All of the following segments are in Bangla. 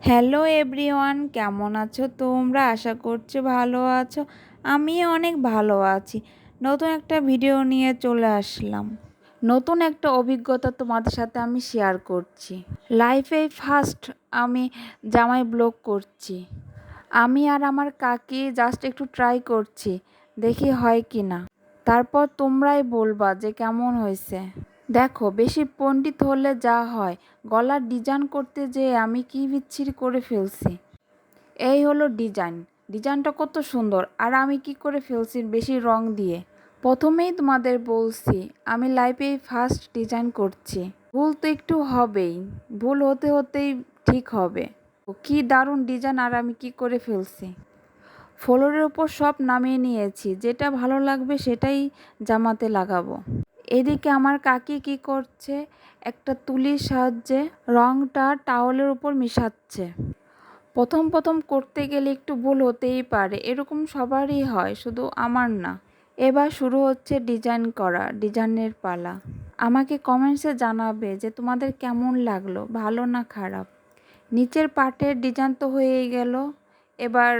হ্যালো এভরিওয়ান, কেমন আছো তোমরা? আশা করছি ভালো আছো। আমি অনেক ভালো আছি। নতুন একটা ভিডিও নিয়ে চলে আসলাম। নতুন একটা অভিজ্ঞতা তোমাদের সাথে আমি শেয়ার করছি। লাইফে ফার্স্ট আমি জামাই ব্লগ করছি। আমি আর আমার কাকি জাস্ট একটু ট্রাই করছি, দেখি হয় কি না। তারপর তোমরাই বলবা যে কেমন হয়েছে। দেখো, বেশি পণ্ডিত হলে যা হয়, গলার ডিজাইন করতে যেয়ে আমি কি বিচ্ছিরি করে ফেলছি। এই হলো ডিজাইনটা কত সুন্দর, আর আমি কি করে ফেলছি বেশি রং দিয়ে। প্রথমেই তোমাদের বলছি আমি লাইফে ফার্স্ট ডিজাইন করছি। ভুল তো একটু হবেই, ভুল হতে হতেই ঠিক হবে। কি দারুণ ডিজাইন, আর আমি কি করে ফেলছি। ফ্লোরের ওপর সব নামিয়ে নিয়েছি, যেটা ভালো লাগবে সেটাই জামাতে লাগাবো। এদিকে আমার কাকি কি করছে, একটা তুলির সাহায্যে রংটা টাওয়ালের উপর মিশাচ্ছে। প্রথম প্রথম করতে গেলে একটু ভুল হতেই পারে, এরকম সবারই হয়, শুধু আমার না। এবার শুরু হচ্ছে ডিজাইনের পালা। আমাকে কমেন্টসে জানাবে যে তোমাদের কেমন লাগলো, ভালো না খারাপ। নিচের পার্টের ডিজাইন তো হয়েই গেল, এবার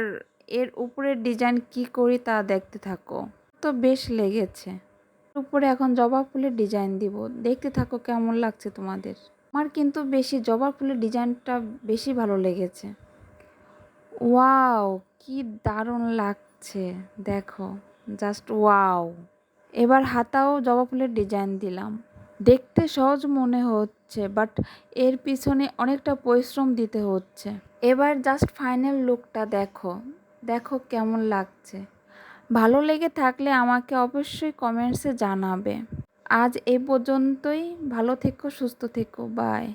এর উপরের ডিজাইন কি করি তা দেখতে থাকো। তো বেশ লেগেছে। উপরে এখন জবা ফুলের ডিজাইন দিব, দেখতে থাকো কেমন লাগছে তোমাদের। আমার কিন্তু বেশি জবা ফুলের ডিজাইনটা বেশি ভালো লেগেছে। ওয়াও, কি দারুণ লাগছে, দেখো জাস্ট ওয়াও। এবার হাতাও জবা ফুলের ডিজাইন দিলাম। দেখতে সহজ মনে হচ্ছে, বাট এর পিছনে অনেকটা পরিশ্রম দিতে হচ্ছে। এবার জাস্ট ফাইনাল লুকটা দেখো, দেখো কেমন লাগছে। ভালো লেগে থাকলে আমাকে অবশ্যই কমেন্টসে জানাবে। আজ এই পর্যন্তই, ভালো থেকো, সুস্থ থেকো, বাই।